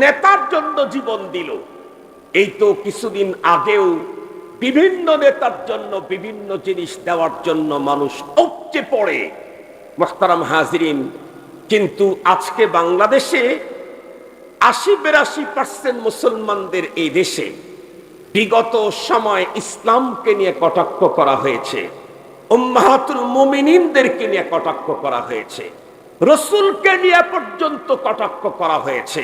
নেতার জন্য জীবন দিল। এই তো কিছুদিন আগেও বিভিন্ন নেতার জন্য বিভিন্ন জিনিস দেওয়ার জন্য মানুষ উপচে পড়ে। মুহতারাম হাজিরিন, কিন্তু আজকে বাংলাদেশে ৮০-৮২% মুসলমানদের এই দেশে বিগত সময় ইসলামকে নিয়ে কটাক্ষ করা হয়েছে, উম্মাহাতুল মুমিনিনদেরকে নিয়ে কটাক্ষ করা হয়েছে, রসুলকে নিয়ে পর্যন্ত কটাক্ষ করা হয়েছে।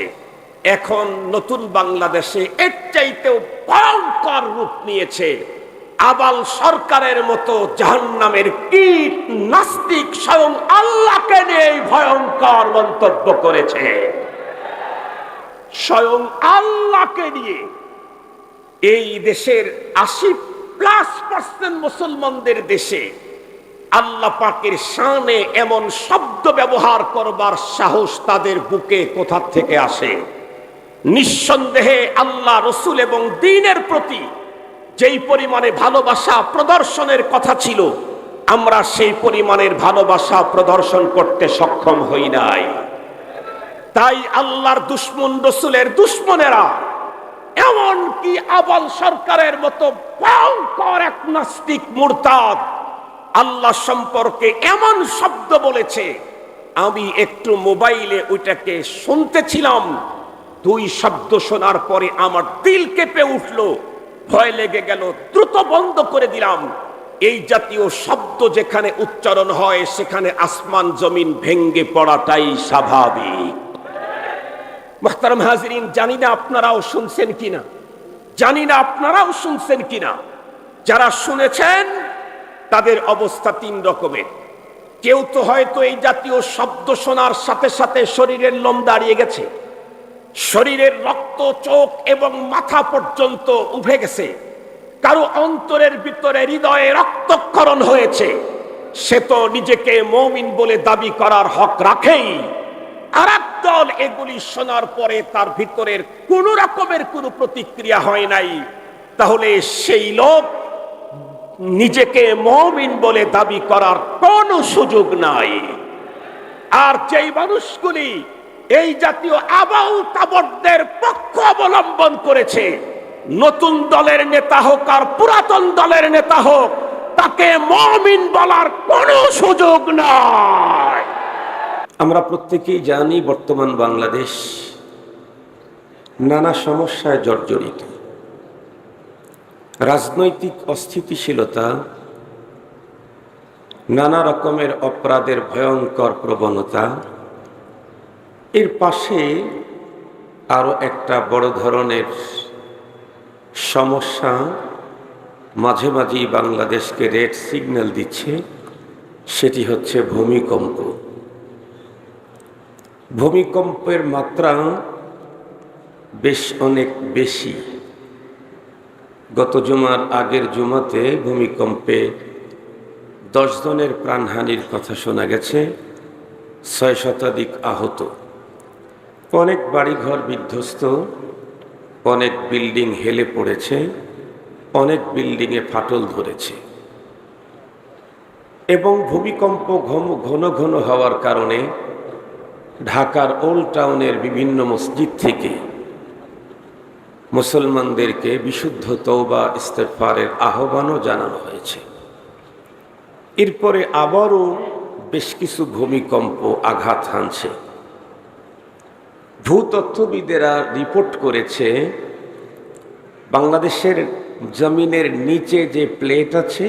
এখন নতুন বাংলাদেশে এর চাইতেও ভয়ঙ্কর রূপ নিয়েছে। আবাল সরকারের মতো জাহান্নামের কীট নাস্তিক স্বয়ং আল্লাহকে নিয়ে ভয়ঙ্কর মন্তব্য করেছে। স্বয়ং আল্লাহকে নিয়ে এই দেশের ৮০+% মুসলমানদের দেশে আল্লাহ পাকের শানে এমন শব্দ ব্যবহার করবার সাহস তাদের বুকে কোথা থেকে আসে? নিঃসন্দেহে আল্লাহ, রসুল এবং দ্বীনের প্রতি যেই পরিমাণে ভালোবাসা প্রদর্শনের কথা ছিল, আমরা সেই পরিমাণের ভালোবাসা প্রদর্শন করতে সক্ষম হই নাই। তাই আল্লাহর দুশমন, রসুলের দুশমনেরা এমনকি আবাল সরকারের মতো ভয়ঙ্কর এক নাস্তিক মুরতাদ আল্লাহ সম্পর্কে এমন শব্দ বলেছে, আমি একটু মোবাইলে ওইটাকে শুনতেছিলাম। 2 শব্দ শোনার পরে আমার দিল কেঁপে উঠল, ভয় লেগে গেল, দ্রুত বন্ধ করে দিলাম। এই জাতীয় শব্দ যেখানে উচ্চারণ হয় সেখানে আসমান জমিন ভেঙ্গে পড়াটাই স্বাভাবিক। মুহতারাম হাজিরিন, জানি না আপনারাও শুনছেন কিনা, যারা শুনেছেন তাদের অবস্থা 3 রকমের। কেউ তো হয়তো এই জাতীয় শব্দ শোনার সাথে সাথে শরীরের লোম দাঁড়িয়ে গেছে, শরীরের রক্ত চোখ এবং মাথা পর্যন্ত উঠে গেছে, কারো অন্তরের ভিতরে হৃদয়ে রক্তক্ষরণ হয়েছে। সে তো নিজেকে মুমিন বলে দাবি করার হক রাখেই। আর একদল এগুলি শোনার পরে তার ভিতরের কোন রকমের কোনো প্রতিক্রিয়া হয় নাই, তাহলে সেই লোক নিজেকে মুমিন বলে দাবি করার কোনো সুযোগ নাই। আর যেই মানুষগুলি এই জাতীয় আবাল তাবরদের পক্ষ অবলম্বন করেছে, নতুন দলের নেতা হোক আর পুরাতন দলের নেতা হোক, তাকে মুমিন বলার কোনো সুযোগ নাই। আমরা প্রত্যেকেই জানি বর্তমান বাংলাদেশ নানা সমস্যায় জর্জরিত। রাজনৈতিক অস্থিতিশীলতা, নানা রকমের অপরাধের ভয়ঙ্কর প্রবণতা, এর পাশে আরো একটা বড় ধরনের সমস্যা মাঝে মাঝেই বাংলাদেশকে রেড সিগন্যাল দিচ্ছে, সেটি হচ্ছে ভূমিকম্প। ভূমিকম্পের মাত্রা বেশ অনেক বেশি। গত জুমার আগের জুমাতে ভূমিকম্পে 10 জনের প্রাণহানির কথা শোনা গেছে, 6 শতাধিক আহত। অনেক বাড়িঘর বিধ্বস্ত, অনেক বিল্ডিং হেলে পড়েছে, অনেক বিল্ডিংয়ে ফাটল ধরেছে। এবং ভূমিকম্প ঘন ঘন হওয়ার কারণে ঢাকার ওল্ড টাউনের বিভিন্ন মসজিদ থেকে মুসলমানদেরকে বিশুদ্ধ তওবা ইস্তেগফারের আহ্বানও জানানো হয়েছে। এরপরে আবারও বেশ কিছু ভূমিকম্প আঘাত হানছে। ভূতত্ত্ববিদেরা রিপোর্ট করেছে, বাংলাদেশের জমিনের নিচে যে প্লেট আছে,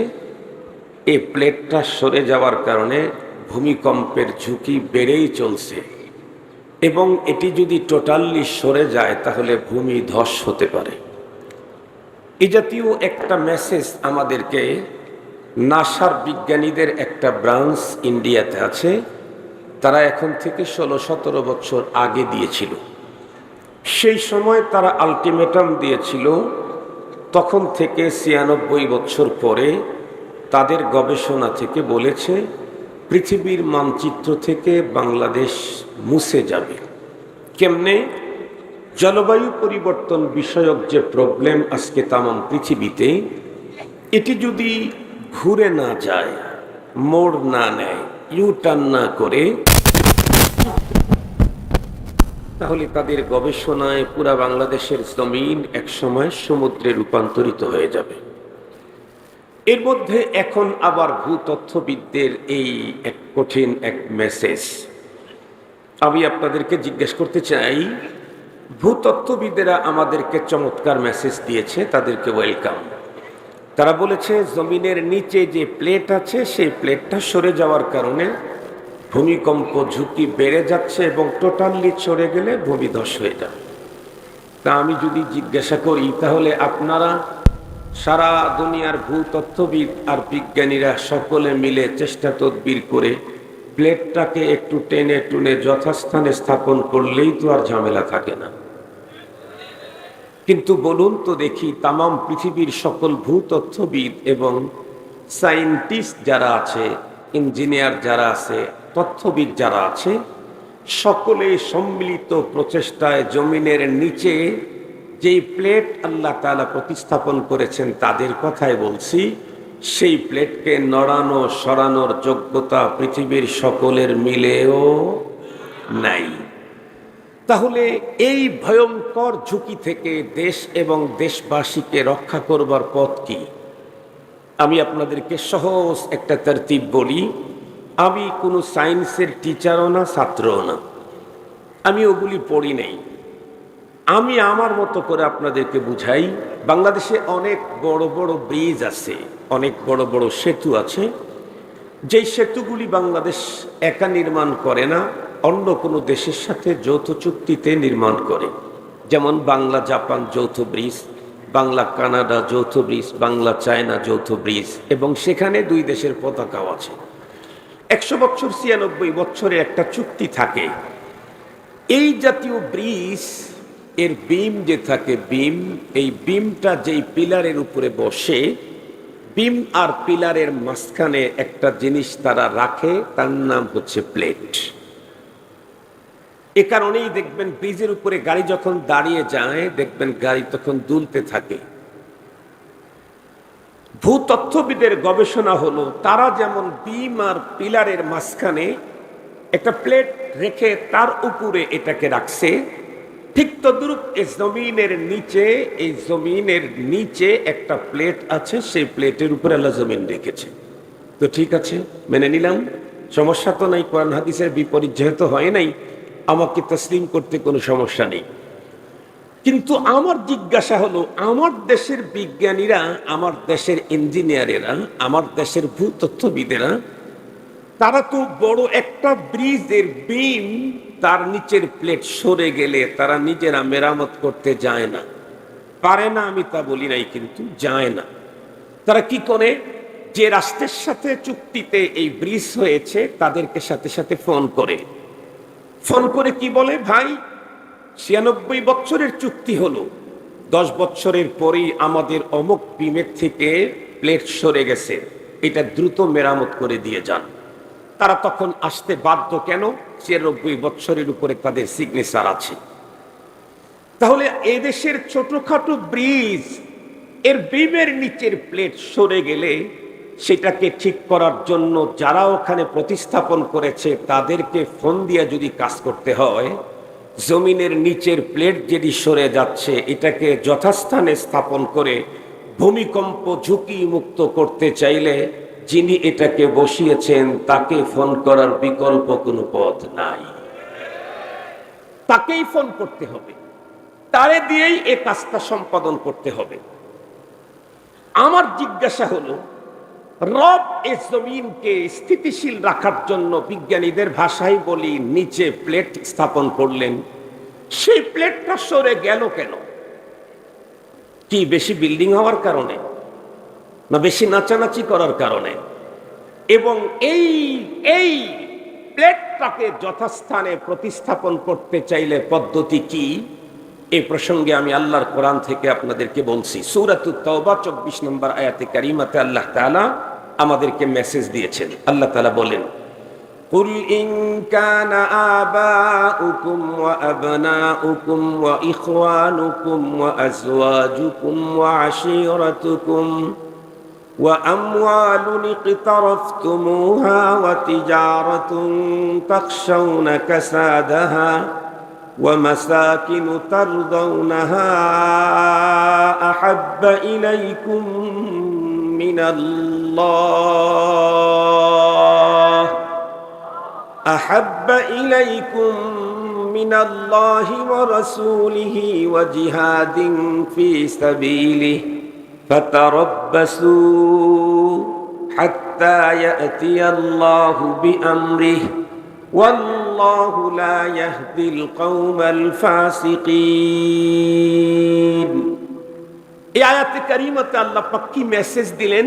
এই প্লেটটা সরে যাওয়ার কারণে ভূমিকম্পের ঝুঁকি বেড়েই চলছে, এবং এটি যদি টোটালি সরে যায় তাহলে ভূমি ধস হতে পারে। এই জাতীয় একটা মেসেজ আমাদেরকে নাসার বিজ্ঞানীদের একটা ব্রাঞ্চ ইন্ডিয়াতে আছে, তারা এখন থেকে 16-17 বছর আগে দিয়েছিল। সেই সময় তারা আলটিমেটাম দিয়েছিল, তখন থেকে 96 বছর পরে তাদের গবেষণা থেকে বলেছে পৃথিবীর মানচিত্র থেকে বাংলাদেশ মুছে যাবে। কেমনে? জলবায়ু পরিবর্তন বিষয়ক যে প্রবলেম আজকে তামাম পৃথিবীতে, এটি যদি ঘুরে না যায়, মোড় না নেয়, ইউ টার্ন না করে তাহলে তাদের গবেষণায় পুরা বাংলাদেশের জমিন একসময় সমুদ্রে রূপান্তরিত হয়ে যাবে। এর মধ্যে এখন আবার ভূতত্ত্ববিদদের এই এক কঠিন এক মেসেজ আমি আপনাদেরকে জিজ্ঞেস করতে চাই। ভূতত্ত্ববিদেরা আমাদেরকে চমৎকার মেসেজ দিয়েছে, তাদেরকে ওয়েলকাম। তারা বলেছে জমিনের নিচে যে প্লেট আছে সেই প্লেটটা সরে যাওয়ার কারণে ভূমিকম্প ঝুঁকি বেড়ে যাচ্ছে এবং টোটালি সরে গেলে ভূমিধস হয়ে যাবে। তা আমি যদি জিজ্ঞাসা করি, তাহলে আপনারা সারা দুনিয়ার ভূতত্ত্ববিদ আর বিজ্ঞানীরা সকলে মিলে চেষ্টা তদবির করে প্লেটটাকে একটু টেনে টুনে যথাস্থানে স্থাপন করলেই তো আর ঝামেলা থাকে না। কিন্তু বলুন তো দেখি, তামাম পৃথিবীর সকল ভূতত্ত্ববিদ এবং সায়েন্টিস্ট যারা আছে, ইঞ্জিনিয়ার যারা আছে, তথ্যবিদ যারা আছে, সকলে সম্মিলিত প্রচেষ্টায় জমিনের নিচে যেই প্লেট আল্লাহ তাআলা প্রতিস্থাপন করেছেন তাদের কথাই বলছি, সেই প্লেটকে নড়ানো সরানোর যোগ্যতা পৃথিবীর সকলের মিলেও নাই। তাহলে এই ভয়ঙ্কর ঝুঁকি থেকে দেশ এবং দেশবাসীকে রক্ষা করবার পথ কি? আমি আপনাদেরকে সহজ একটা তারতিব বলি। আমি কোনো সায়েন্সের টিচারও না, ছাত্রও না, আমি ওগুলি পড়ি নাই। আমি আমার মতো করে আপনাদেরকে বুঝাই। বাংলাদেশে অনেক বড় বড় ব্রিজ আছে, অনেক বড় বড় সেতু আছে, যেই সেতুগুলি বাংলাদেশ একা নির্মাণ করে না, অন্য কোনো দেশের সাথে যৌথ চুক্তিতে নির্মাণ করে। যেমন বাংলা জাপান যৌথ ব্রিজ, বাংলা কানাডা যৌথ ব্রিজ, বাংলা চায়না যৌথ ব্রিজ, এবং সেখানে দুই দেশের পতাকাও আছে। 100 বছর 96 বছরে একটা চুক্তি থাকে। এই জাতীয় ব্রিজ এর বিম যে থাকে, বিম, এই বিমটা যেই পিলারের উপরে বসে, বিম আর পিলারের মাঝখানে একটা জিনিস তারা রাখে, তার নাম হচ্ছে প্লেট। এ কারণেই দেখবেন ব্রিজের উপরে গাড়ি যখন দাঁড়িয়ে যায়, দেখবেন গাড়ি তখন দুলতে থাকে। ভূতত্ত্ববিদের গবেষণা হলো, তারা যেমন বিম আর পিলারের মাঝখানে একটা প্লেট রেখে তার উপরে এটাকে রাখছে, ঠিক তদ্রূপ এই জমিনের নিচে একটা প্লেট আছে, সেই প্লেটের উপরে আল্লাহ জমিন রেখেছে। তো ঠিক আছে, মেনে নিলাম, সমস্যা তো নাই। কোরআন হাদিসের বিপরীত যেহেতু হয় নাই, আমাকে তসলিম করতে কোনো সমস্যা নেই। কিন্তু আমার জিজ্ঞাসা হলো, আমার দেশের বিজ্ঞানীরা, আমার দেশের ইঞ্জিনিয়ারেরা, আমার দেশের ভূতত্ত্ববিদেরা, তারা তো বড় একটা ব্রিজের বিম, তার নিচের প্লেট সরে গেলে তারা নিজেরা মেরামত করতে যায় না। পারে না আমি তা বলি নাই, কিন্তু যায় না। তারা কি করে? যে রাষ্ট্রের সাথে চুক্তিতে এই ব্রিজ হয়েছে তাদেরকে সাথে সাথে ফোন করে কি বলে, ভাই 96 বছরের চুক্তি হলো, 10 বছরের পরেই আমাদের অমুক বিমের থেকে প্লেট সরে গেছে, এটা দ্রুত মেরামত করে দিয়ে যান। তারা তখন আসতে বাধ্য। কেন? 96 বছরের উপরে তাদের সিগনেচার আছে। তাহলে এদেশের ছোটখাটো ব্রিজ এর বিমের নিচের প্লেট সরে গেলে সেটাকে ঠিক করার জন্য যারা ওখানে প্রতিস্থাপন করেছে তাদেরকে ফোন দিয়ে যদি কাজ করতে হয়, জমিনের নিচের প্লেট যদি সরে যাচ্ছে, এটাকে যথাস্থানে স্থাপন করে ভূমিকম্প ঝুঁকি মুক্ত করতে চাইলে যিনি এটাকে বসিয়েছেন তাকে ফোন করার বিকল্প কোনো পথ নাই। তাকেই ফোন করতে হবে, তারে দিয়েই এ কাজটা সম্পাদন করতে হবে। আমার জিজ্ঞাসা হলো, রব এ জমিনকে স্থিতিশীল রাখার জন্য বিজ্ঞানীদের ভাষায় বলি নিচে প্লেট স্থাপন করলেন, সেই প্লেটটা সরে গেল কেন? কি বেশি বিল্ডিং হওয়ার কারণে, না বেশি নাচানাচি করার কারণে? এবং এই প্লেটটাকে যথাস্থানে প্রতিস্থাপন করতে চাইলে পদ্ধতি কি? এই প্রসঙ্গে আমি আল্লাহর কোরআন থেকে আপনাদেরকে বলছি। সূরাতুত তাওবা 24 নম্বর আয়াতে কারিমাতে আল্লাহ তাআলা আমাদেরকে মেসেজ দিয়েছেন। আল্লাহ তাআলা বলেন, কুল ইন কানা আবাউকুম ওয়া আবনাউকুম ওয়া ইখওয়ানুকুম ওয়া আজওয়াজুকুম ওয়া আশীরাতুকুম ওয়া আমওয়ালুন ইকতারাফতুমুহা ওয়া তিজারাতুন তাখশাউনা কাসাদাহা ومساكن ترضونها أحب إليكم من الله أحب إليكم من الله ورسوله وجهاد في سبيله فتربصوا حتى يأتي الله بأمره والله لا يهدي القوم الفاسقين। এই আয়াতে কারিমাতে আল্লাহ পাক কি মেসেজ দিলেন?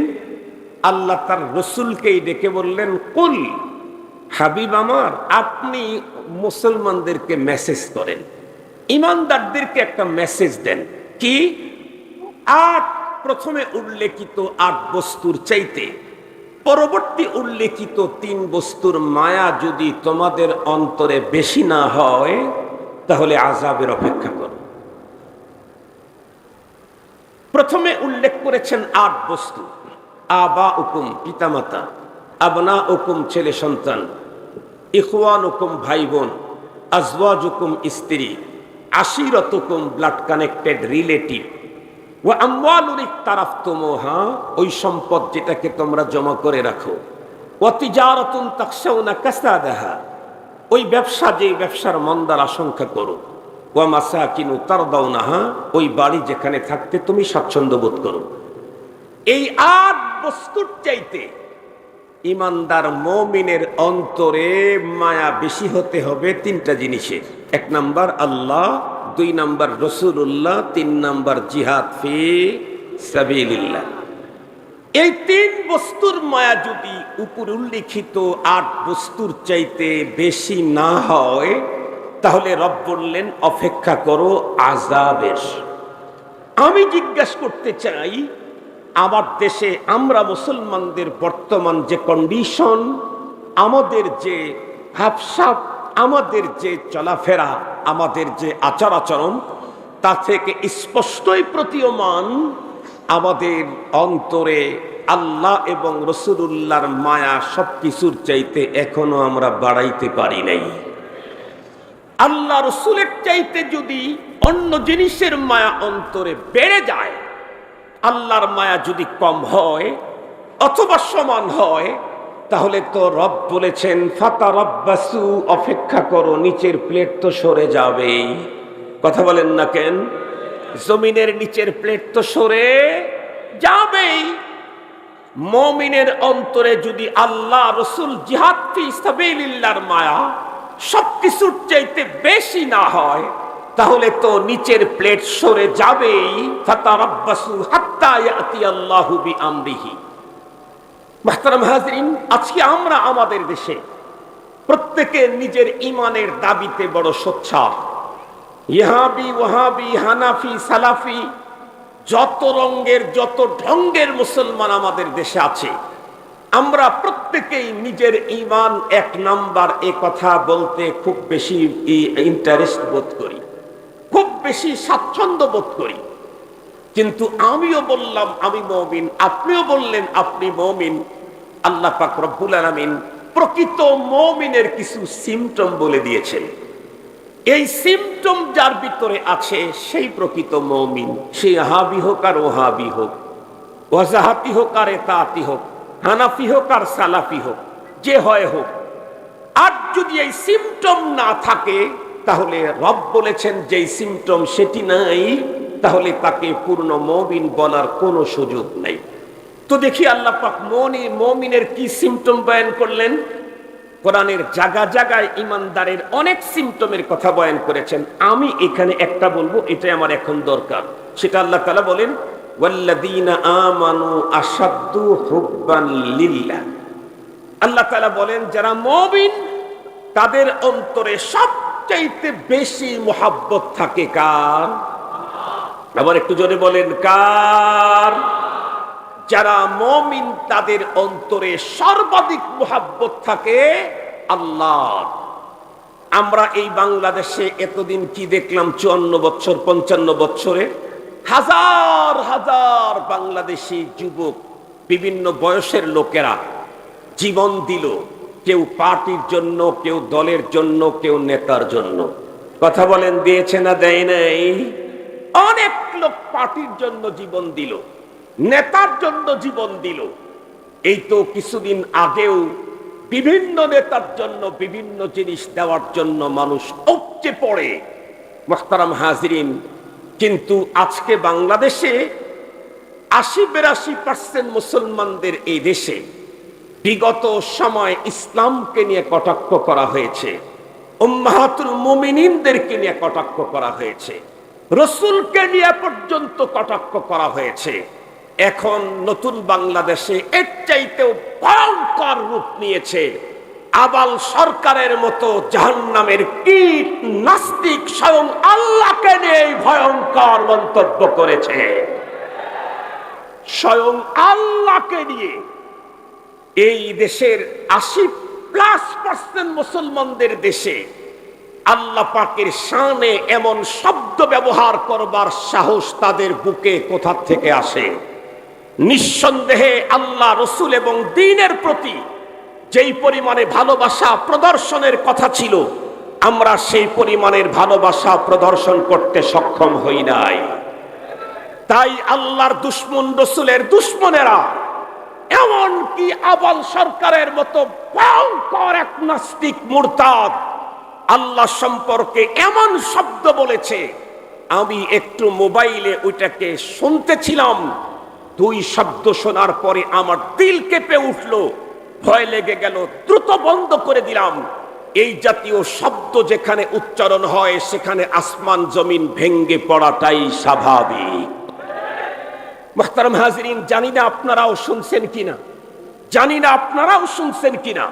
আল্লাহ তার রাসূলকেই ডেকে বললেন, কুল, হাবিব আমার, আপনি মুসলমানদেরকে মেসেজ করেন, ইমানদারদেরকে একটা মেসেজ দেন। কি? প্রথমে উল্লেখিত 8 বস্তুর চাইতে পরবর্তী উল্লেখিত 3 বস্তুর মায়া যদি তোমাদের অন্তরে বেশি না হয় তাহলে আযাবের অপেক্ষা করো। প্রথমে উল্লেখ করেছেন 8 বস্তু। আবা উকুম, পিতামাতা, আবনা উকুম, ছেলে সন্তান, ইখওয়ান উকুম, ভাই বোন, আজওয়াজ উকুম, স্ত্রী, আশিরত উকুম, ব্লাড কানেক্টেড রিলেটিভ, ওয়া আমওয়ালুন ইকতারাফতুমুহা, ওই সম্পদ যেটাকে তোমরা জমা করে রাখো, ওয়া তিজারাতুন তাখশাউনা কাসাদাহা, ওই ব্যবসা যে ব্যবসার মন্দার আশঙ্কা করো, ওয়া মাসাকিনু তারদাউনাহা, ওই বাড়ি যেখানে থাকতে তুমি স্বাচ্ছন্দ্য বোধ করো। এই 8 বস্তুর চাইতে ইমানদার মুমিনের অন্তরে মায়া বেশি হতে হবে 3টা জিনিসের। 1 নাম্বার আল্লাহ, 2 নাম্বার রাসূলুল্লাহ, 3 নাম্বার জিহাদ ফি সাবিলিল্লাহ। এই 3 বস্তুর মায়া যদি উপর উল্লেখিত 8 বস্তুর চাইতে বেশি না হয় তাহলে রব বললেন অপেক্ষা করো আযাবের। আমি জিজ্ঞাসা করতে চাই, আমার দেশে আমরা মুসলমানদের বর্তমান যে কন্ডিশন, আমাদের যে ভাবসাব, আমাদের যে চলাফেরা, আমাদের যে আচার আচরণ, তা থেকে স্পষ্টই প্রতীয়মান আমাদের অন্তরে আল্লাহ এবং রাসূলুল্লাহর মায়া সবকিছুর চাইতে এখনো আমরা বাড়াইতে পারি নাই। আল্লাহ রাসূলের চাইতে যদি অন্য জিনিসের মায়া অন্তরে বেড়ে যায়, আল্লাহর মায়া যদি কম হয় অথবা সমান হয়, তাহলে তো রব বলেছেন ফাতারাব্বাসু, অপেক্ষা করো, নিচের প্লেট তো সরে যাবেই। কথা বলেন না কেন? জমিনের নিচের প্লেট তো সরে যাবেই। মুমিনের অন্তরে যদি আল্লাহ, রাসূল, জিহাদ ফি সাবিলিল্লাহর মায়া সবকিছুর চাইতে বেশি না হয় তাহলে তো নিচের প্লেট সরে যাবেই। ফাতারাব্বাসু হাত্তা ইয়াতি আল্লাহু বিআমরিহি। মুহতারাম হাজরিন, আজকে আমরা আমাদের দেশে প্রত্যেকে নিজের ইমানের দাবিতে বড় সোচ্চার। ইহাবি, ওয়াহাবি, হানাফি, সালাফি, যত রঙের যত ঢঙ্গের মুসলমান আমাদের দেশে আছে, আমরা প্রত্যেকেই নিজের ঈমান 1 নাম্বার এ কথা বলতে খুব বেশি ইন্টারেস্ট বোধ করি, খুব বেশি স্বাচ্ছন্দ্য বোধ করি। কিন্তু আমিও বললাম আমি মুমিন, আপনিও বললেন আপনি মুমিন। আল্লাহ পাক রব্বুল আলামিন প্রকৃত মুমিনের কিছু সিম্পটম বলে দিয়েছেন। এই সিম্পটম যার ভিতরে আছে সেই প্রকৃত মুমিন। সে ইহাবি হোক আর ওহাবি হোক, ওয়াজাহাতি হোক আর এতাতি হোক, হানাফি হোক আর সালাফি হোক, যে হয় হোক। আর যদি এই সিম্পটম না থাকে তাহলে রব বলেছেন যেই সিম্পটম সেটি নাই, তাহলে তাকে পূর্ণ মুমিন বলার কোনো সুযোগ নাই। তো দেখি আল্লাহ পাক মুমিনের কি সিম্পটম বয়ান করলেন। কোরআনের জায়গা জায়গায় ইমানদারের অনেক সিম্পটমের কথা বয়ান করেছেন। আমি এখানে একটা বলবো, এটাই আমার এখন দরকার। সেটা আল্লাহ তাআলা বলেন ওয়াল্লাযীনা আমানু আশাদ্দু হুব্বান লিল্লাহ। আল্লাহ তাআলা বলেন যারা মুমিন তাদের অন্তরে সবচাইতে বেশি মুহাব্বত থাকে কার? আবার একটু জোরে বলেন কার? যারা মুমিন তাদের অন্তরে সর্বাধিক মুহাব্বত থাকে আল্লাহ। আমরা এই বাংলাদেশে এতদিন কি দেখলাম? 54 বছর 55 বছরে হাজার হাজার বাংলাদেশি যুবক, বিভিন্ন বয়সের লোকেরা জীবন দিল, কেউ পার্টির জন্য, কেউ দলের জন্য, কেউ নেতার জন্য। কথা বলেন, দিয়েছে না দেয় নাই? অনেক লোক পার্টির জন্য জীবন দিল, নেতার জন্য জীবন দিল। এই তো কিছুদিন আগেও বিভিন্ন নেতার জন্য বিভিন্ন জিনিস দেওয়ার জন্য মানুষ উপচে পড়ে। মুহতারাম হাজিরিন, কিন্তু আজকে বাংলাদেশে ৮০-৮২% মুসলমানদের এই দেশে বিগত সময় ইসলামকে নিয়ে কটাক্ষ করা হয়েছে, উম্মাহাতুল মুমিনিনদেরকে নিয়ে কটাক্ষ করা হয়েছে, রসুলকে নিয়ে পর্যন্ত কটাক্ষ করা হয়েছে। এখন নতুন বাংলাদেশে এর চাইতেও ভয়ঙ্কর রূপ নিয়েছে। আবাল সরকারের মতো জাহান্নামের কীট নাস্তিক স্বয়ং আল্লাহকে নিয়ে ভয়ঙ্কর মন্তব্য করেছে। স্বয়ং আল্লাহকে নিয়ে এই দেশের ৮০+% মুসলমানদের দেশে আল্লাহ পাকের শানে এমন শব্দ ব্যবহার করবার সাহস তাদের বুকে কোথা থেকে আসে? নিঃসন্দেহে আল্লাহ, রসুল এবং দ্বীনের প্রতি যেই পরিমাণে ভালোবাসা প্রদর্শনের কথা ছিল, আমরা সেই পরিমাণের ভালোবাসা প্রদর্শন করতে সক্ষম হই নাই। তাই আল্লাহর দুশ্মন, রসুলের দুশ্মনেরা, এমনকি আবাল সরকারের মতো ভয়ঙ্কর এক নাস্তিক মুরতাদ আল্লাহ সম্পর্কে এমন শব্দ বলেছে, আমি একটু মোবাইলে ওইটাকে শুনতেছিলাম। 2 শব্দ শোনার পরে আমার দিল কেঁপে উঠল, ভয় লেগে গেল, দ্রুত বন্ধ করে দিলাম। এই জাতীয় শব্দ যেখানে উচ্চারণ হয় সেখানে আসমান জমিন ভেঙ্গে পড়াটাই স্বাভাবিক। মুহতারাম হাজিরিন, জানি না আপনারাও শুনছেন কিনা,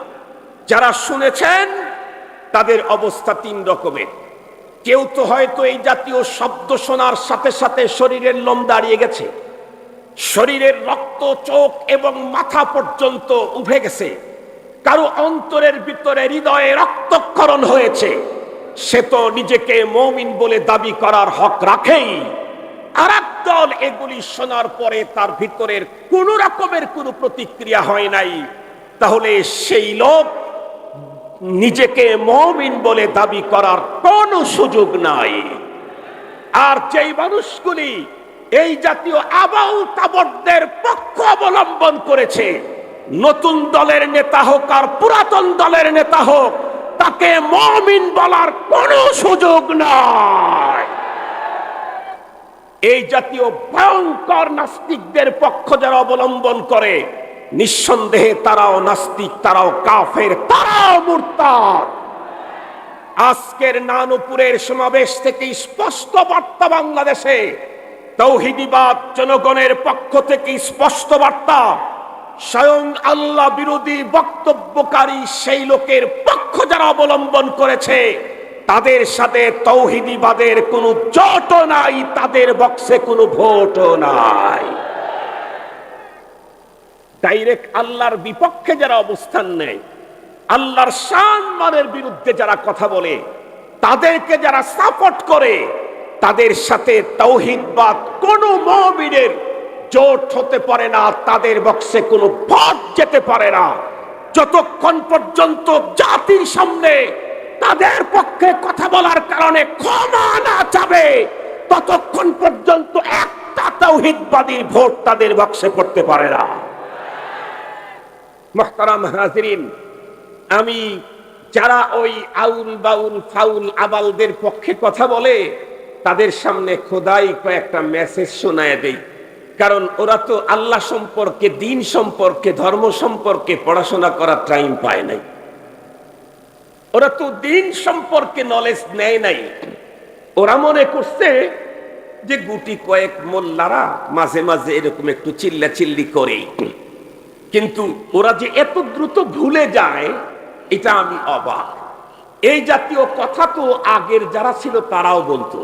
যারা শুনেছেন তাদের অবস্থা 3 রকমের। কেউ তো হয়তো এই জাতীয় শব্দ শোনার সাথে সাথে শরীরের লোম দাঁড়িয়ে গেছে, শরীরের রক্ত চোখ এবং মাথা পর্যন্ত উঠে গেছে, কারো অন্তরের ভিতরে হৃদয়ে রক্তক্ষরণ হয়েছে। সে তো নিজেকে মুমিন বলে দাবি করার হক রাখেই। আর একদল এগুলি শোনার পরে তার ভিতরের কোন রকমের কোনো প্রতিক্রিয়া হয় নাই, তাহলে সেই লোক নিজেকে মুমিন বলে দাবি করার কোনো সুযোগ নাই। আর যেই মানুষগুলি এই জাতীয় আবাল তাবরদের পক্ষ অবলম্বন করেছে, নতুন দলের নেতা হোক আর পুরাতন দলের নেতা হোক, তাকে মুমিন বলার কোনো সুযোগ নাই। এই জাতীয় ভয়ঙ্কর নাস্তিকদের পক্ষ যারা অবলম্বন করে, নিঃসন্দেহে তারাও নাস্তিক, তারাও কাফের, তারাও মুরতাদ। আজকের নানুপুরের সমাবেশ থেকে স্পষ্ট বার্তা বাংলাদেশে, তাওহীদবাদ জনগণের পক্ষ থেকে স্পষ্ট বার্তা, স্বয়ং আল্লাহ বিরোধী বক্তব্যকারী সেই লোকের পক্ষ যারা অবলম্বন করেছে, তাদের সাথে তাওহীদবাদের কোনো জোটও নাই, তাদের বক্সে কোনো ভোটও নাই। ডাইরেক্ট আল্লাহর বিপক্ষে যারা অবস্থান নেয়, আল্লাহর সম্মানের বিরুদ্ধে যারা কথা বলে, তাদেরকে যারা সাপোর্ট করে, তাদের সাথে তাওহীদবাদ কোনো মুমিনের জোট হতে পারে না, তাদের বক্সে কোনো ভোট যেতে পারে না। যতক্ষণ পর্যন্ত জাতির সামনে তাদের পক্ষে কথা বলার কারণে ক্ষমা না চাবে, ততক্ষণ পর্যন্ত একটা তাওহীদবাদীর ভোট তাদের বক্সে পড়তে পারে না। মুহতারাম হাজিরিন, আমি যারা ওই আউল বাউল ফাউল আবালদের পক্ষে কথা বলে, তাদের সামনে খোদাই কয়েকটা মেসেজ শোনায় দেই। কারণ ওরা তো আল্লাহ সম্পর্কে, দ্বীন সম্পর্কে, ধর্ম সম্পর্কে পড়াশোনা করার টাইম পায় নাই। ওরা তো দ্বীন সম্পর্কে নলেজ নেয় নাই। ওরা মনে করছে যে গুটি কয়েক মোল্লারা মাঝে মাঝে এরকম একটু চিল্লাচিল্লি করে, কিন্তু ওরা যে এত দ্রুত ভুলে যায়, এটা আমি অবাক। এই জাতীয় কথা তো আগের যারা ছিল তারাও বলতো।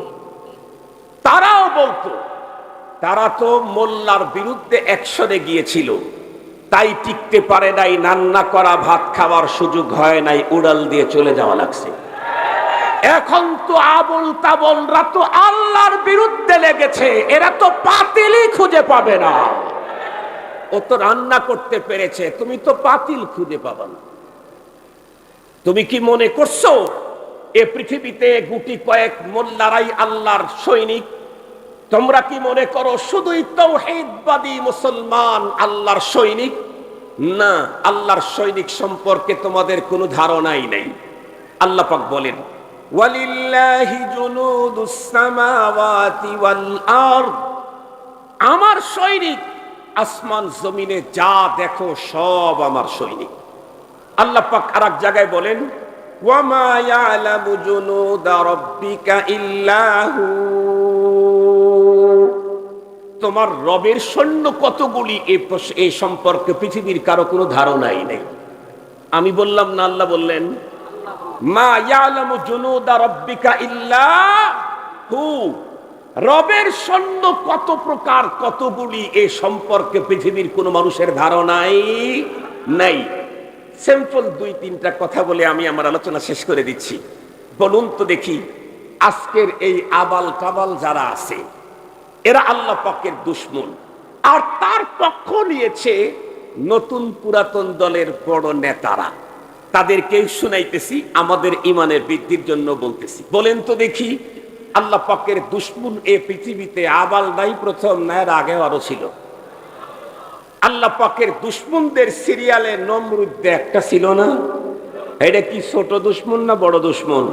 তারা তো মোল্লার বিরুদ্ধে অ্যাকশনে গিয়েছিল, তাই টিকতে পারে নাই, রান্না করা ভাত খাওয়ার সুযোগ হয় নাই, উড়াল দিয়ে চলে যাওয়া লাগছে। এখন তো আবুল তাবলরা তো আল্লাহর বিরুদ্ধে লেগেছে, এরা তো পাতিলই খুঁজে পাবে না। ও তো রান্না করতে পেরেছে, তুমি তো পাতিল খুঁজে পাবে না। তুমি কি মনে করছো এ পৃথিবীতে গুটি কয়েক মোল্লারাই আল্লাহর সৈনিক? তোমরা কি মনে করো শুধুই তাওহীদবাদী মুসলমান আল্লাহর সৈনিক? না, আল্লাহর সৈনিক সম্পর্কে তোমাদের কোনো ধারণাই নেই। আল্লাহ পাক বলেন, ওয়ালিল্লাহি জুনুদুস সামাওয়াতি ওয়াল আরদ, আমার সৈনিক আসমান জমিনে যা দেখো সব আমার সৈনিক। আল্লাহ পাক আরেক জায়গায় বলেন, ওয়ামা ইয়ালামু জুনুদা রাব্বিকা ইল্লা হু, তোমার রবের সৈন্য কতগুলি এ সম্পর্কে পৃথিবীর কারো কোনো ধারণাই নেই। আমি বললাম না, আল্লাহ বললেন, মা ইয়ালামু জুনুদা রাব্বিকা ইল্লা হু, রবের সৈন্য কত প্রকার কতগুলি এ সম্পর্কে পৃথিবীর কোনো মানুষের ধারণাই নাই। সিম্পল দুই তিনটা কথা বলে আমি আমার আলোচনা শেষ করে দিচ্ছি। বলুন তো দেখি, আজকের এই আবাল কাবাল যারা আছে এরা আল্লাহ পাকের দুশমন, আর তার পক্ষ নিয়েছে নতুন পুরাতন দলের বড় নেতারা। তাদেরকে শুনাইতেছি, আমাদের ইমানের বৃদ্ধির জন্য বলতেছি। বলেন তো দেখি, আল্লাহ পাকের দুশমন এ পৃথিবীতে আবাল নাই প্রথম, না এর আগে আরো ছিল? আল্লাহ পাকের দুশমনদের সিরিয়ালে নমরুদ একটা ছিল না? এটা কি ছোট দুশমন না বড় দুশমন?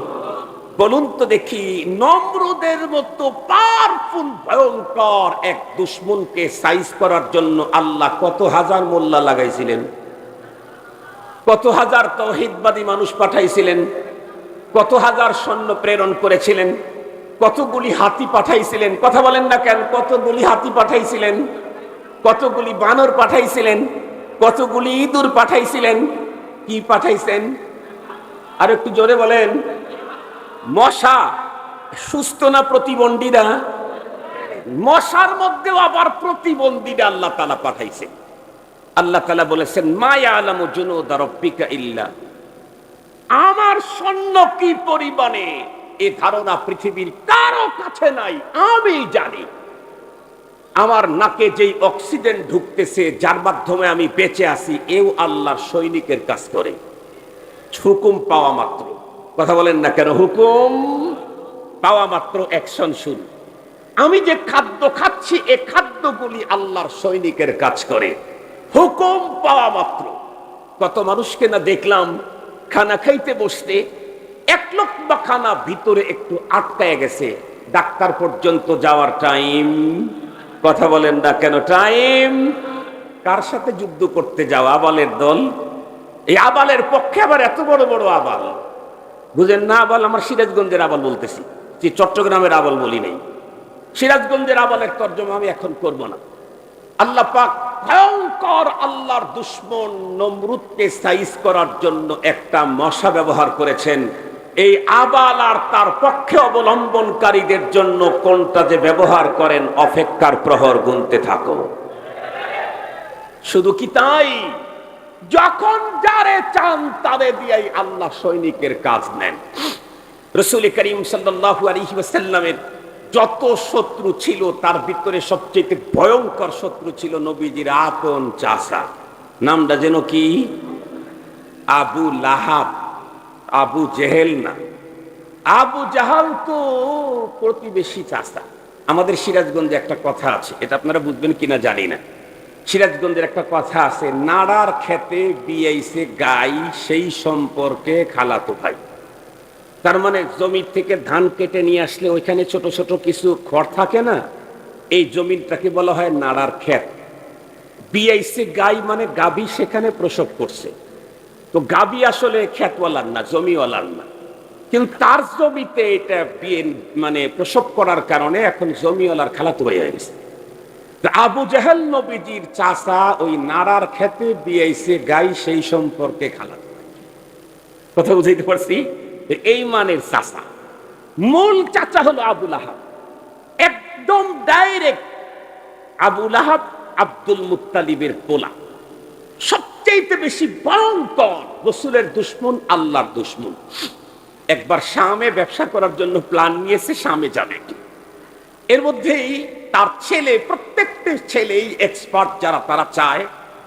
বলুন তো দেখি, নমরুদের মতো পাওয়ারফুল ভয়ঙ্কর এক দুশমনকে সাইজ করার জন্য আল্লাহ কত হাজার মোল্লা লাগাইছিলেন, কত হাজার তাওহীদবাদী মানুষ পাঠাইছিলেন, কত হাজার সৈন্য প্রেরণ করেছিলেন, কতগুলি হাতি পাঠাইছিলেন। কথা বলেন না কেন? কতগুলি হাতি পাঠাইছিলেন, কতগুলি বানর পাঠাইছিলেন, কতগুলি ইঁদুর পাঠাইছিলেন। কি পাঠাইছেন? আর একটু জোরে বলেন। মশা সুস্থ না প্রতিবন্ধীরা? মশার মধ্যেও আবার প্রতিবন্ধীরা আল্লাহ তাআলা পাঠাইছেন। আল্লাহ তাআলা বলেছেন, মা ইয়ালামু জুনুদা রাব্বিকা ইল্লা, আমার সৈন্য কি পরিমাণে এ ধারণা পৃথিবীর কারো কাছে নাই, আমি জানি। আমার নাকে যেই অক্সিজেন ঢুকতেছে, যার মাধ্যমে আমি বেঁচে আছি, এও আল্লাহর সৈনিকের কাজ করে। হুকুম পাওয়া মাত্র, কথা বলেন না কেন, হুকুম পাওয়া মাত্র অ্যাকশন শুরু। আমি যে খাদ্য খাচ্ছি, এ খাদ্যগুলি আল্লাহর সৈনিকের কাজ করে। হুকুম পাওয়া মাত্র কত মানুষকে না দেখলাম খানা খাইতে বসতে, এক লোকমা খানা ভিতরে একটু আটকায় গেছে, ডাক্তার পর্যন্ত যাওয়ার টাইম। কথা বলেন না কেন, টাইম। কার সাথে যুদ্ধ করতে যাও? আবালের দল। এই আবালের পক্ষে আবার এত বড় বড় আবাল, বুঝেন না? আবাল আমার সিরাজগঞ্জের আবাল বলতেছি, যে চট্টগ্রামের আবাল বলি নেই। সিরাজগঞ্জের আবালের তর্জমা আমি এখন করব না। আল্লাহ পাক ভয়ঙ্কর আল্লাহর দুশমন নমরুদকে সাইজ করার জন্য একটা মশা ব্যবহার করেছেন। এই আবাল আর তার পক্ষে অবলম্বনকারীদের জন্য কোনটা যে ব্যবহার করেন, অপেক্ষার প্রহর গুনতে থাকো। শুধু কি তাই? যখন যারে চান তারে দিয়েই আল্লাহ সৈনিকের কাজ নেন। রাসূল করিম সাল্লাল্লাহু আলাইহি ওয়াসাল্লামের যত শত্রু ছিল, তার ভিতরে সবচেয়ে ভয়ঙ্কর শত্রু ছিল নবীজির আপন চাচা। নামটা যেন কি? আবু লাহাব। আবু জেহেল না, আবু জাহাল তো প্রতিবেশী চাচা। আমাদের সিরাজগঞ্জে একটা কথা আছে, এটা আপনারা বুঝবেন কিনা জানি না। সিরাজগঞ্জের একটা কথা আছে, নাড়ার খেতে বিয়াইছে গাই, সেই সম্পর্কে খালাতো ভাই। তার মানে জমি থেকে ধান কেটে নিয়ে আসলে ওইখানে ছোট ছোট কিছু খড় থাকে না, এই জমিটাকে বলা হয় নাড়ার ক্ষেত। বিয়াইছে গাই মানে গাবি সেখানে প্রসব করছে। তো গাবি আসলে ক্ষেতওয়ালার না, জমিওয়ালার না, কিন্তু তার জমিতে এটা বিয়ে মানে প্রসব করার কারণে এখন জমিওয়ালার খালাতো ভাই হয়ে গেছে। আবু জাহেল নবীজির চাচা, ওই নাড়ার খেতে বিয়াইছে গাই, সেই সম্পর্কে খালাতো ভাই। কথা বুঝাইতে পারছি? এই মানের চাচা, মূল চাচা হলো আবু লাহাব। একদম ডাইরেক্ট আবু লাহাব আব্দুল মুত্তালিবের পোলা। সবচেয়ে বেশি ভয়ঙ্কর রাসূলের দুশমন, আল্লাহর দুশমন। একবার শামে ব্যবসা করার জন্য প্ল্যান নিয়েছে, শামে যাবে। এর মধ্যেই তার ছেলে, প্রত্যেকটা ছেলেই এক্সপার্ট যারা, তারা চায়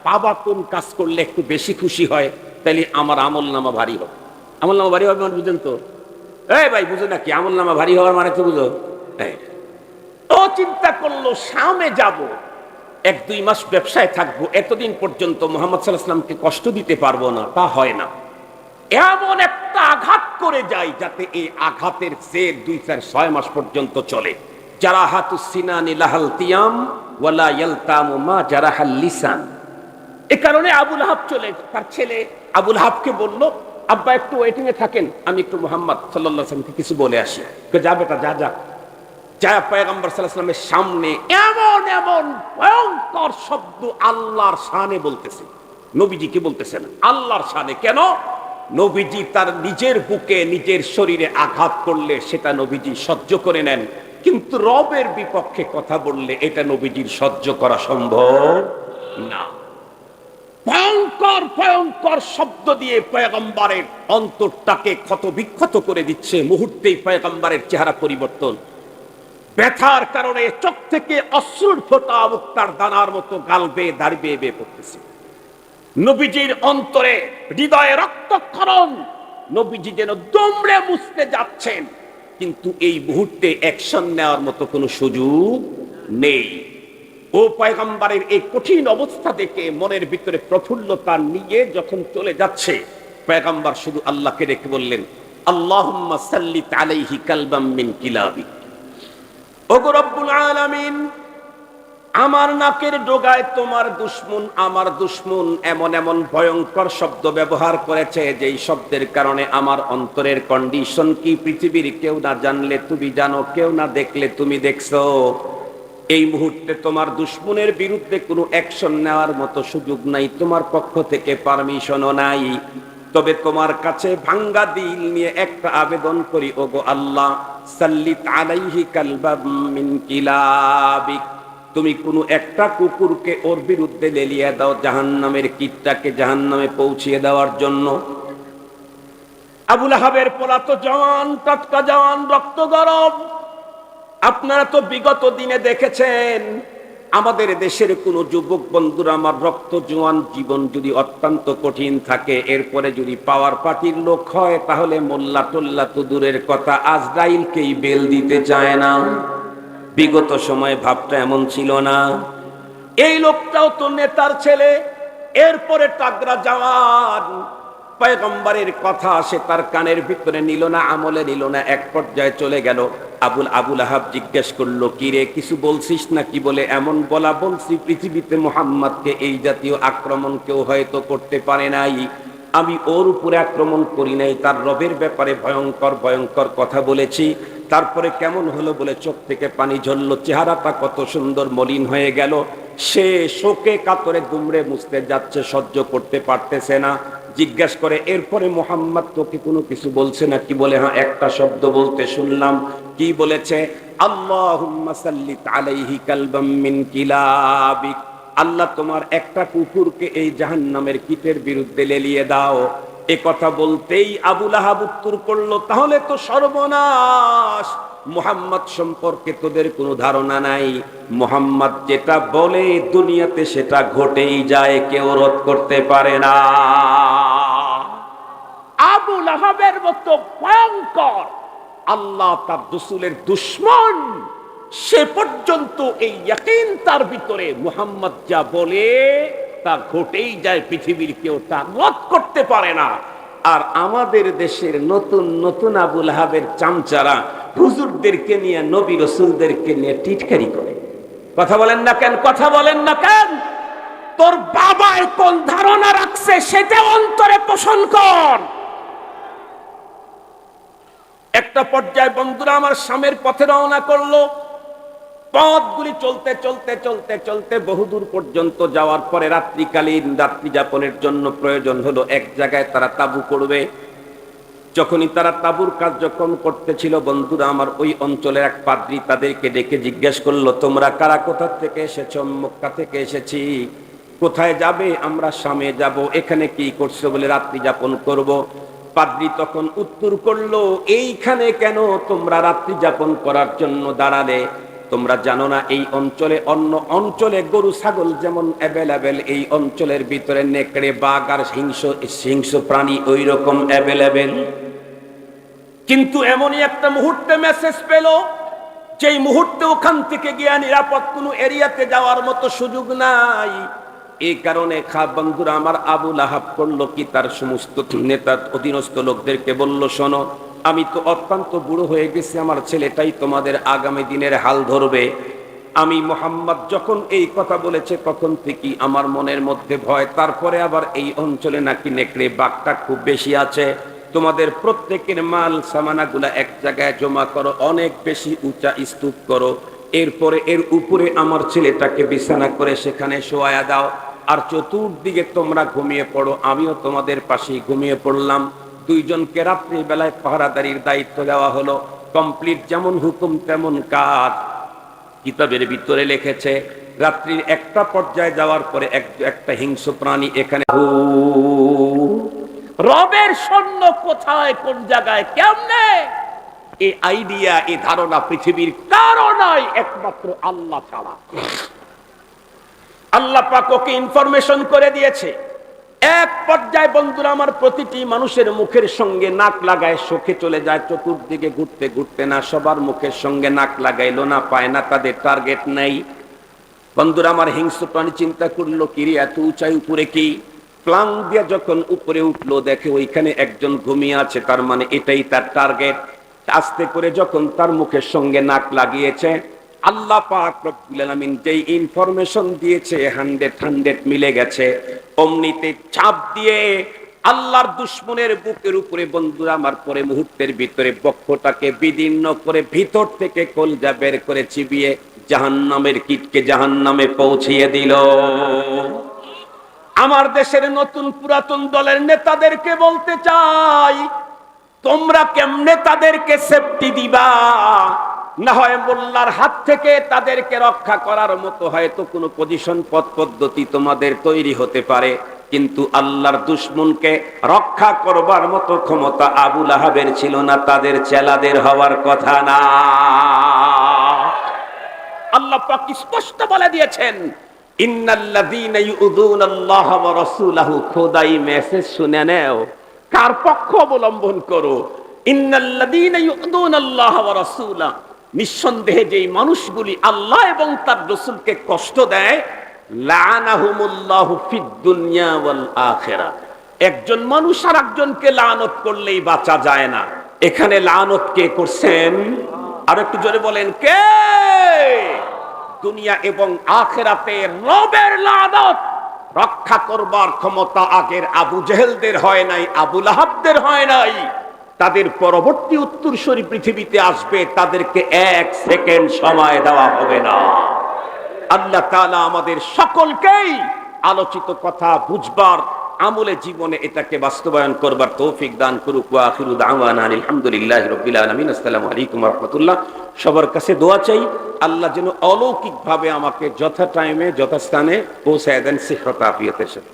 বাবা কোন কাজ করলে একটু বেশি খুশি হয়, তাহলে আমার আমল নামা ভারী হবে। আমল নামা ভারী হবে মানে বুঝেন তো? এই ভাই বুঝো নাকি আমল নামা ভারী হওয়ার মানে তো বুঝো। ও চিন্তা করলো শামে যাব, 1-2 মাস ব্যবসায় থাকবো, এতদিন পর্যন্ত মুহাম্মদ সাল্লাল্লাহু আলাইহি ওয়াসাল্লামকে কষ্ট দিতে পারবো না, তা হয় না। এমন একটা আঘাত করে যায় যাতে এই আঘাতের জের 2-4-6 মাস পর্যন্ত চলে। জারাহাতুস সিনানি লাহালতিয়াম ওয়ালা ইয়ালতামু মা জারাহাল লিসান। এ কারণে আবু লাহাব তার ছেলে আবু লাহাবকে বলল, আব্বা একটু ওয়েটিং এ থাকেন, আমি একটু মুহাম্মদ সাল্লাল্লাহু আলাইহি ওয়াসাল্লামকে কিছু বলে আসি। যা বেটা যা যা। যা পয়গম্বর সাল্লাল্লাহু আলাইহি ওয়াসাল্লামের সামনে এমন এমন ভয়ঙ্কর শব্দ আল্লাহর শানে বলতেছে, নবীজিকে বলতেছেন আল্লাহর শানে। কেন? নবীজি তার নিজের বুকে নিজের শরীরে আঘাত করলে সেটা নবীজি সহ্য করে নেন, কিন্তু রবের বিপক্ষে কথা বললে এটা নবীজির সহ্য করা সম্ভব না। ভয়ঙ্কর ভয়ঙ্কর শব্দ দিয়ে পয়গম্বরের অন্তরটাকে ক্ষত বিক্ষত করে দিচ্ছে। মুহূর্তেই পয়গম্বরের চেহারা পরিবর্তন, ব্যথার কারণে চোখ থেকে অশ্রুর ফোঁটা মুক্তার দানার মতো গাল বেয়ে দাঁড় বেয়ে বেয়ে পড়তেছে। নবীজির অন্তরে হৃদয়ে রক্তক্ষরণ, নবীজি যেন দুমড়ে মুছতে যাচ্ছেন, কিন্তু এই মুহূর্তে অ্যাকশন নেওয়ার মতো কোনো সুযোগ নেই। ও পয়গম্বরের এই কঠিন অবস্থা দেখে মনের ভিতরে প্রফুল্লতা নিয়ে যখন চলে যাচ্ছে, পয়গম্বর শুধু আল্লাহকে ডেকে বললেন, আল্লাহুম্মা সাল্লিত আলাইহি কালবাম মিন কিলাবি। ওগো রব্বুল আলামিন, আমার নাকের ডোগায় তোমার দুশমন, আমার দুশমন এমন এমন ভয়ঙ্কর শব্দ ব্যবহার করেছে, যেই শব্দের কারণে আমার অন্তরের কন্ডিশন কি পৃথিবীর কেউ না জানলে তুমি জানো, কেউ না দেখলে তুমি দেখছো। এই মুহূর্তে তোমার দুশমনের বিরুদ্ধে কোনো অ্যাকশন নেওয়ার মতো সুযোগ নাই, তোমার পক্ষ থেকে পারমিশনও নাই। তবে তোমার কাছে ভাঙ্গা দিল নিয়ে একটা আবেদন করি, ওগো আল্লাহ, সাল্লিত আলাইহি কালবাম মিন কিলাবিক। তুমি কোনো একটা কুকুরকে ওর বিরুদ্ধে লেলিয়ে দাও, জাহান্নামের কীটটাকে জাহান্নামে পৌঁছিয়ে দেওয়ার জন্য। আবু লাহাবের পোলা তো জওয়ান, টাটকা জওয়ান, রক্ত গরম। আপনারা তো বিগত দিনে দেখেছেন, আমাদের দেশের কোন যুবক বন্ধুরা, আমার রক্ত জোয়ান জীবন যদি অত্যন্ত কঠিন থাকে, এরপরে যদি পাওয়ার পার্টির লোক হয়, তাহলে মোল্লা টোল্লা তো দূরের কথা, আজরাইলকেই বেল দিতে চায় না। বিগত সময়ে ভাবটা এমন ছিল না। এই লোকটাও তো নেতার ছেলে, এরপরে টাগরা জওয়ান। পয়গম্বরের কথা সে তার কানের ভিতরে নিল না, আমলে নিল না, এক পর্যায়ে চলে গেল। আবু লাহাব জিজ্ঞেস করলো, কি রে কিছু বলছিস না? কি বলে? এমন বলা বলছি, পৃথিবীতে মুহাম্মদকে এই জাতীয় আক্রমণ কেউ হয়তো করতে পারে নাই, আমি ওর উপরে আক্রমণ করি নাই, তার রবের ব্যাপারে ভয়ঙ্কর ভয়ঙ্কর কথা বলেছি। তারপরে কেমন হলো বলে চোখ থেকে পানি ঝরলো, চেহারাটা কত সুন্দর মলিন হয়ে গেল। সে শোকে কাতরে দুমড়ে মুছতে যাচ্ছে, সহ্য করতে পারতেছে না। জিজ্ঞাসা করে, এরপরে মুহাম্মদ তোকে কোনো কিছু বলছে না? কি বলে? হ্যাঁ, একটা শব্দ বলতে শুনলাম। কি বলেছে? আল্লাহুম্মা সাল্লিত আলাইহি কালবাম মিন কিলাবিক। আল্লাহ, তোমার একটা কুকুরকে এই জাহান্নামের কীটের বিরুদ্ধে লেলিয়ে দাও। এ কথা বলতেই আবু লাহাব উত্তর করলো, তাহলে তো সর্বনাশ, মুহাম্মদ সম্পর্কে তোদের কোনো ধারণা নাই। মুহাম্মদ যেটা বলে দুনিয়াতে সেটা ঘটেই যায়, কেউ রোধ করতে পারে না। আবু লাহাবের মতো ভয়ঙ্কর, আল্লাহ তার রাসূলের দুশমন, সে পর্যন্ত এই ইয়াকিন তার ভিতরে, মুহাম্মদ যা বলে তা ঘটেই যায়, পৃথিবীর কেউ তা রোধ করতে পারে না। আর আমাদের দেশের নতুন নতুন আবু লাহাবের চামচারা হুজুরদেরকে নিয়ে, নবী রাসূলদেরকে নিয়ে টিটকারি করে। কথা বলেন না কেন? কথা বলেন না কেন? তোর বাবায় কোন ধারণা রাখছে সেটা অন্তরে পোষণ কর। একটা পর্যায়ে বন্ধুরা আমার স্বামীর পথে রওনা করলো। পথগুলি চলতে চলতে চলতে চলতে বহুদূর পর্যন্ত যাওয়ার পরে রাত্রিকালীন রাত্রি যাপনের জন্য প্রয়োজন হলো এক জায়গায় তারা তাঁবু করবে। যখনই তারা তাঁবুর কার্যক্রম করতেছিল, বন্ধুরা আমার, ওই অঞ্চলের এক পাদ্রী তাদেরকে ডেকে জিজ্ঞেস করলো, তোমরা কারা, কোথা থেকে এসেছো? মক্কা থেকে এসেছি। কোথায় যাবে? আমরা শামে যাব। এখানে কি করছো? বলে রাত্রি যাপন করব। পাদ্রী তখন উত্তর করলো, এইখানে কেন তোমরা রাত্রি যাপন করার জন্য দাঁড়ালে? তোমরা জানো না এই অঞ্চলে, অন্য অঞ্চলে গরু ছাগল যেমন অ্যাভেলেবেল, এই অঞ্চলের ভিতরে নেকড়ে বাঘ আর হিংস্র প্রাণী ওই রকম অ্যাভেলেবেল। কিন্তু এমনই একটা মুহূর্তে মেসেজ পেল, যেই মুহূর্তে ওখান থেকে গিয়ে নিরাপদ কোনো এরিয়াতে যাওয়ার মতো সুযোগ নাই। এই কারণে বন্ধুরা আমার, আবুল আহাব করলো কি, তার সমস্ত নেতা অধীনস্থ লোকদেরকে বলল, শোনো, আমি তো অত্যন্ত বুড়ো হয়ে গেছি, আমার ছেলেটাই তোমাদের আগামী দিনের হাল ধরবে। আমি মোহাম্মদ যখন এই কথা বলেছে তখন থেকেই আমার মনের মধ্যে ভয়। তারপরে আবার এই অঞ্চলে নাকি নেকড়ে বাঘটা খুব বেশি আছে। তোমাদের প্রত্যেকের মাল সামানাগুলা এক জায়গায় জমা করো, অনেক বেশি উঁচা স্তূপ করো, এরপরে এর উপরে আমার ছেলেটাকে বিছানা করে সেখানে শোয়া দাও, আর চতুর্দিকে তোমরা ঘুমিয়ে পড়ো, আমিও তোমাদের পাশেই ঘুমিয়ে পড়লাম। দুইজনকে রাত্রি বেলায় পাহারাদারির দায়িত্ব দেওয়া হলো। কমপ্লিট, যেমন হুকুম তেমন কাজ। কিতাবের ভিতরে লিখেছে, রাত্রির একটা পর্যায়ে যাওয়ার পরে একটা হিংস্র প্রাণী এখানে, রবের সৈন্য কোথায়, কোন জায়গায়, কেমনে, এই আইডিয়া, এই ধারণা পৃথিবীর কারো নাই, একমাত্র আল্লাহ ছাড়া। আল্লাহ পাক ওকে ইনফরমেশন করে দিয়েছে। এক পর্যায়ে বন্ধুরা আমার, প্রতিটি মানুষের মুখের সঙ্গে নাক লাগায় শোকে চলে যায়, চতুর্দিকে ঘুরতে ঘুরতে না সবার মুখের সঙ্গে নাক লাগাইলো না, পায় না, তাদের টার্গেট নেই। বন্ধুরা আমার, হিংস্র প্রাণী চিন্তা করলো, কিরে এত উঁচাই উপরে কি? প্লাং দিয়ে যখন উপরে উঠলো, দেখে ওইখানে একজন ঘুমিয়ে আছে, তার মানে এটাই তার টার্গেট। আস্তে করে যখন তার মুখের সঙ্গে নাক লাগিয়েছে, আল্লাহ পাক রব্বুল আলামিন যেই ইনফরমেশন দিয়েছে 100 মিলে গেছে। অমনিতে চাপ দিয়ে আল্লাহর দুশমনের বুকের উপরে বন্ধুরা আমার পরে মুহূর্তের ভিতরে বক্ষটাকে বিদীর্ণ করে ভিতর থেকে কলজা বের করে চিবিয়ে জাহান্নামের কীটকে জাহান্নামে পৌঁছিয়ে দিল। আমার দেশের নতুন পুরাতন দলের নেতাদেরকে বলতে চাই, তোমরা কেমনে তাদেরকে সেফটি দিবা? না হয় মোল্লার হাত থেকে তাদেরকে রক্ষা করার মতো হয়তো কোনো পজিশন, পথ পদ্ধতি তোমাদের তৈরি হতে পারে, কিন্তু আল্লাহর দুশমনকে রক্ষা করবার মতো ক্ষমতা আবু লাহাবের ছিল না, তাদের চেলাদের হওয়ার কথা না। আল্লাহ পাক স্পষ্ট বলে দিয়েছেন, ইন্নাল্লাযীনা ইউযুনাল্লাহা ওয়া রাসূলাহু, খোদাই মেসেজ শুনে নাও, কার পক্ষ অবলম্বন করো। ইন্নাল্লাযীনা ইউযুনাল্লাহা ওয়া রাসূলাহু, নিঃসন্দেহে যেই মানুষগুলি আল্লাহ এবং তার রাসূলকে কষ্ট দেয়, লাআনাহুমুল্লাহু ফিদ দুনিয়া ওয়াল আখিরাহ। একজন মানুষ আর একজনকে লানত করলেই বাঁচা যায় না। এখানে লানত কে করছেন? আর একটু জোরে বলেন, কে? দুনিয়া এবং আখিরাতে রবের লানত রক্ষা করবার ক্ষমতা আগের আবু জেহেলদের হয় নাই, আবু লাহাবদের হয় নাই। তাদের পরবর্তী উত্তরসূরি পৃথিবীতে আসবে, তাদেরকে 1 সেকেন্ড সময় দেওয়া হবে না। আল্লাহ তাআলা আমাদের সকলকেই আলোচিত কথা বুঝবার, আমলে জীবনে এটাকে বাস্তবায়ন করবার তৌফিক দান করুক। ওয়া আখিরু দাওয়ানা আলহামদুলিল্লাহি রাব্বিল আলামিন। আসসালামু আলাইকুম ওয়া রাহমাতুল্লাহ। সবার কাছে দোয়া চাই, আল্লাহ যেন অলৌকিকভাবে আমাকে যথা টাইমে যথাস্থানে পৌঁছায় দেন সিহত আফিয়তের সাথে।